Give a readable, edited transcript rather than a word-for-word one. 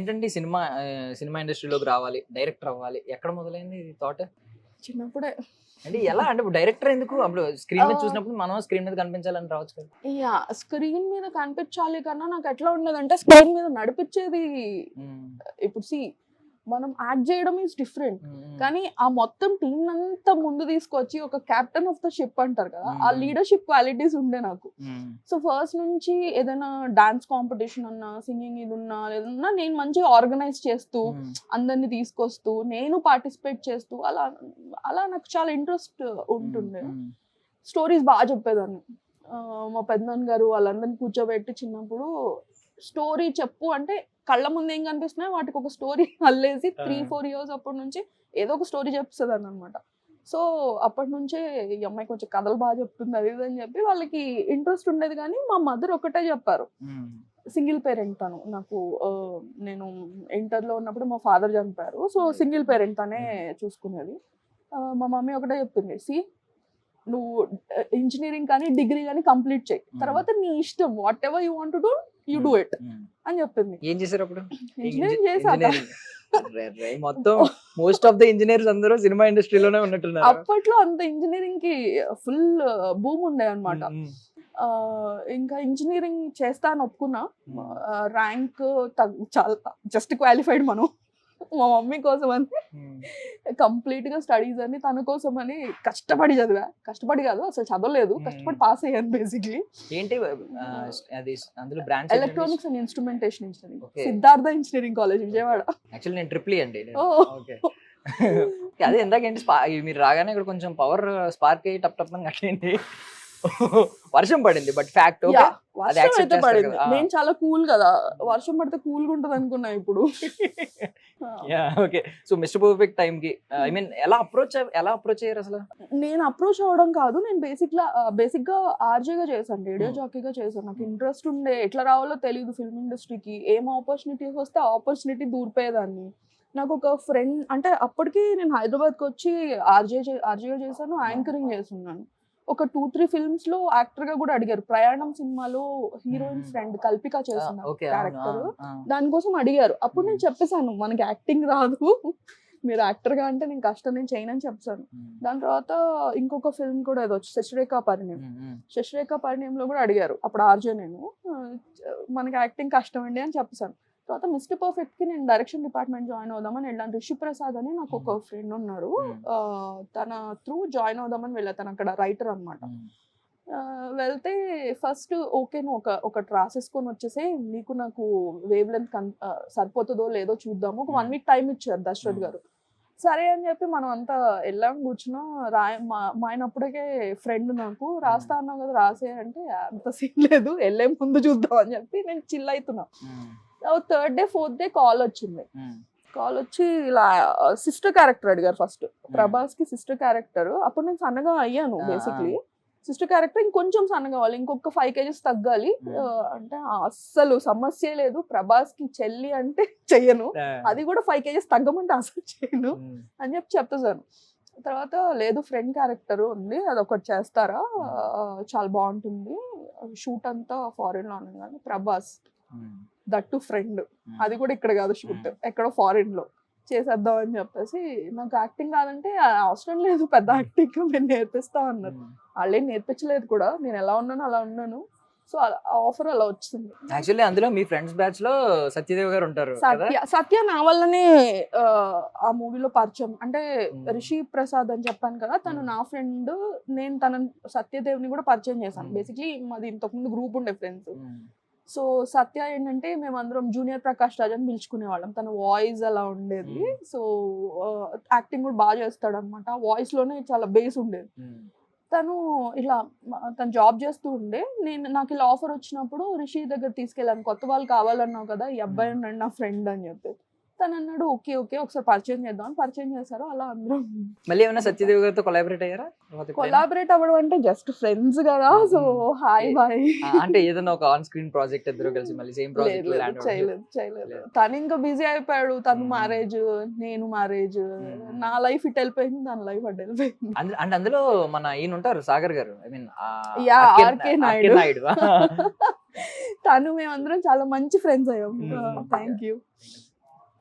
ఏంటంటే సినిమా ఇండస్ట్రీలోకి రావాలి, డైరెక్టర్ అవ్వాలి, ఎక్కడ మొదలైంది ఈ థాట్? చిన్నప్పుడే. అంటే ఎలా అంటే ఇప్పుడు డైరెక్టర్ ఎందుకు? అప్పుడు స్క్రీన్ మీద ఆహ్, చూసినప్పుడు మనం స్క్రీన్ మీద కనిపించాలని రావచ్చు కదా. స్క్రీన్ మీద కనిపించాలి కన్నా నాకు ఎట్లా ఉండేదంటే స్క్రీన్ మీద నడిపించేది. ఉమ్, ఇప్పుడు మనం యాక్ట్ చేయడం ఈజ్ డిఫరెంట్. ఉమ్, కానీ ఆ మొత్తం టీం అంతా ముందు తీసుకొచ్చి ఒక కెప్టెన్ ఆఫ్ ద షిప్ అంటారు కదా, ఆ మ్మ్. లీడర్షిప్ క్వాలిటీస్ ఉండే నాకు. ఉమ్, సో ఫస్ట్ నుంచి ఏదైనా డాన్స్ కాంపిటీషన్ అన్నా, సింగింగ్ ఇది ఉన్నా లేదన్నా నేను మంచిగా ఆర్గనైజ్ చేస్తూ ఉమ్, అందరిని తీసుకొస్తూ నేను పార్టిసిపేట్ చేస్తూ అలా అలా నాకు చాలా ఇంట్రెస్ట్ ఉంటుండే. ఉమ్, స్టోరీస్ బాగా చెప్పేదాన్ని. మా పెద్దనాన్న గారు వాళ్ళందరిని కూర్చోబెట్టి చిన్నప్పుడు స్టోరీ చెప్పు అంటే కళ్ళ ముందు ఏం కనిపిస్తున్నాయి వాటికి ఒక స్టోరీ అల్లేసి 3-4 ఇయర్స్ అప్పటి నుంచి ఏదో ఒక స్టోరీ చెప్తుందని అనమాట. సో అప్పటి నుంచే ఈ అమ్మాయి కొంచెం కథలు బాగా చెప్తుంది అది ఇది అని చెప్పి వాళ్ళకి ఇంట్రెస్ట్ ఉండేది. కానీ మా మదర్ ఒకటే చెప్పారు, ఉమ్, సింగిల్ పేరెంట్ తను. నాకు నేను ఇంటర్లో ఉన్నప్పుడు మా ఫాదర్ చనిపోయారు. సో సింగిల్ పేరెంట్ తనే చూసుకునేది. మా మమ్మీ ఒకటే చెప్పింది, నువ్వు ఇంజనీరింగ్ కానీ డిగ్రీ కానీ కంప్లీట్ చేయి, తర్వాత నీ ఇష్టం, what ever you want to do you do it um. అని చెప్పింది. ఏం చేశారు అప్పుడు? ఇంజనీరింగ్ చేశాక Engineering. మొత్తం మోస్ట్ ఆఫ్ ద ఇంజనీర్స్ అందరూ సినిమా ఇండస్ట్రీలోనే ఉన్నట్టున్నారు. అప్పట్లో అంత ఇంజనీరింగ్ కి ఫుల్ బూమ్ ఉండే అనమాట. ఉమ్, ఇంకా ఇంజనీరింగ్ చేస్తా అని ఒప్పుకున్నా. ర్యాంక్ చాలా జస్ట్ క్వాలిఫైడ్ మనం. మా మమ్మీ కోసం అని ఉమ్, కంప్లీట్ గా స్టడీస్ అని తన కోసం అని కష్టపడి చదివా. కష్టపడి కాదు అసలు చదవలేదు, కష్టపడి పాస్ అయ్యాను బేసిక్లీ. ఏంటి అది అందులో branch? Electronics and instrumentation engineering, Okay. Siddhartha engineering college Vijayawada. Actually నేను ట్రిపుల్ అండి. ఓ. ఓకే. అదే ఇందాకేంటి మీరు రాగానే ఇక్కడ కొంచెం పవర్ స్పార్క్ అయ్యి టప్ టప్ అని కట్టింది. వర్షం పడింది బట్ ఫ్యాక్ట్. Yeah, అది వర్షం accept అయితే చేస్తారు పడింది. కదా. నేను చాలా కూల్ కదా, వర్షం పడితే కూల్ గా ఉంటది అనుకున్నా ఇప్పుడు. Okay. So mister perfect time కి ఐ మీన్ ఎలా అప్రోచ్ అయ్యారు అసలు? నేను అప్రోచ్ అవ్వడం కాదు, నేను బేసిక్ గా ఆర్జేగా చేశాను, రేడియో జాకీగా చేశాను. నాకు ఇంట్రెస్ట్ ఉండే, ఎట్లా రావాలో తెలియదు ఫిల్మ్ ఇండస్ట్రీకి. ఏం ఆపర్చునిటీస్ వస్తే ఆపర్చునిటీ దూరిపోయేదాన్ని. నాకు ఒక ఫ్రెండ్ అంటే అప్పటికి నేను హైదరాబాద్కి వచ్చి ఆర్జేగా చేశాను, యాంకరింగ్ చేస్తున్నాను. ఒక 2-3 ఫిల్మ్స్ లో యాక్టర్ గా కూడా అడిగారు. ప్రయాణం సినిమాలో హీరోయిన్ ఫ్రెండ్ కల్పిక చేసిన ఓకే. క్యారెక్టర్, దానికోసం అడిగారు. అప్పుడు నేను చెప్పేశాను మనకి యాక్టింగ్ రాదు, మీరు యాక్టర్ గా అంటే నేను కష్టం, నేను చేయనని చెప్పాను. దాని తర్వాత ఇంకొక ఫిల్మ్ కూడా ఏదో శశిరేఖ పరిణయంలో కూడా అడిగారు. అప్పుడు ఆర్జే నేను మనకి యాక్టింగ్ కష్టం అండి అని చెప్పాను. తర్వాత మిస్టర్ పర్ఫెక్ట్ కి నేను డైరెక్షన్ డిపార్ట్మెంట్ జాయిన్ అవుదామని వెళ్ళాను. రిషి ప్రసాద్ అని నాకు ఒక ఫ్రెండ్ ఉన్నారు, తన త్రూ జాయిన్ అవుదామని వెళ్ళా. తను అక్కడ రైటర్ అనమాట. వెళ్తే ఫస్ట్ ఓకే నువ్వు ఒకటి రాసేసుకొని వచ్చేసి నీకు నాకు వేవ్ లెంత్ సరిపోతుందో లేదో చూద్దాము, ఒక 1 వీక్ టైం ఇచ్చారు దశరథ్ గారు. సరే అని చెప్పి మనం అంతా వెళ్ళాం, కూర్చున్నాం. మా ఆయన అప్పటికే ఫ్రెండ్, నాకు రాస్తా అన్నావు కదా రాసే అంటే అంత సీన్ లేదు, వెళ్ళే ముందు చూద్దాం అని చెప్పి నేను చిల్ అవుతున్నా. 3rd day 4th day call వచ్చింది. కాల్ వచ్చి ఇలా సిస్టర్ క్యారెక్టర్ అడిగారు. ఫస్ట్ ప్రభాస్ కి సిస్టర్ క్యారెక్టర్. అప్పుడు నేను సన్నగా అయ్యాను బేసిక్లీ. సిస్టర్ క్యారెక్టర్ ఇంకొంచెం సన్నగా కావాలి, ఇంకొక 5 kgs తగ్గాలి అంటే అస్సలు సమస్య లేదు, ప్రభాస్ కి చెల్లి అంటే చెయ్యను, అది కూడా 5 kgs తగ్గమంటే అసలు చేయను అని చెప్తాను. తర్వాత లేదు ఫ్రెండ్ క్యారెక్టర్ ఉంది, అది ఒకటి చేస్తారా, చాలా బాగుంటుంది, షూట్ అంతా ఫారెన్ లో ఉన్నాను కానీ ప్రభాస్ దట్టు ఫ్రెండ్, అది కూడా ఇక్కడ కాదు షూట్, ఎక్కడో ఫారెన్ లో చేసేద్దాం అని చెప్పేసి. నాకు యాక్టింగ్ కాదంటే అవసరం లేదు పెద్ద యాక్టింగ్, నేను నేర్పిస్తా అన్నారు. వాళ్ళేం నేర్పించలేదు కూడా, నేను ఎలా ఉన్నానో అలా ఉన్నాను. సో ఆఫర్ అలా వచ్చింది. యాక్చువల్లీ అందులో మీ ఫ్రెండ్స్ బ్యాచ్ లో సత్యదేవ్ గారు ఉంటారు. సత్య నా వల్లనే ఆ మూవీలో పరిచయం. అంటే రిషి ప్రసాద్ అని చెప్పాను కదా, తను నా ఫ్రెండ్. నేను సత్యదేవ్ ని కూడా పరిచయం చేశాను. బేసిక్లీ మాది ఇంతకుముందు గ్రూప్ ఉండే ఫ్రెండ్స్. సో సత్య ఏంటంటే మేమందరం జూనియర్ ప్రకాష్ రాజ్ అని పిలుచుకునేవాళ్ళం. తన వాయిస్ అలా ఉండేది. సో యాక్టింగ్ కూడా బాగా చేస్తాడు అనమాట, వాయిస్ లోనే చాలా బేస్ ఉండేది. తను జాబ్ చేస్తూ ఉండే. నాకు ఇలా ఆఫర్ వచ్చినప్పుడు రిషి దగ్గర తీసుకెళ్ళాను, కొత్త వాళ్ళు కావాలన్నావు కదా ఈ అబ్బాయి ఉన్నాడు నా ఫ్రెండ్ అని చెప్పి. తను అన్నాడు ఓకే ఒకసారి పరిచయం చేద్దాం అని పరిచయం చేశారు. అలా అందరం మళ్ళీ ఏమైనా సత్యదేవ్ గారితో కొలాబరేట్ అయ్యారా? కొలాబరేట్ అవ్వడం అంటే జస్ట్ ఫ్రెండ్స్ కదా, సో హాయ్ బాయ్ అంటే ఏదైనా ఒక ఆన్ స్క్రీన్ ప్రాజెక్ట్ ఇద్దరు కలిసి మళ్ళీ సేమ్ ప్రాజెక్ట్ చేయలేదు. తను ఇంకా బిజీ అయిపోయాడు, తను మ్యారేజ్, నేను మ్యారేజ్, నా లైఫ్ ఇట్ వెళ్ళిపోయింది, తన లైఫ్ అటు వెళ్ళిపోయింది. అంటే అందులో మన ఈయన ఉంటారు సాగర్ గారు, ఐ మీన్ ఆర్కే నాయుడు. తను మేమందరం చాలా మంచి ఫ్రెండ్స్ అయ్యాం. Thank you.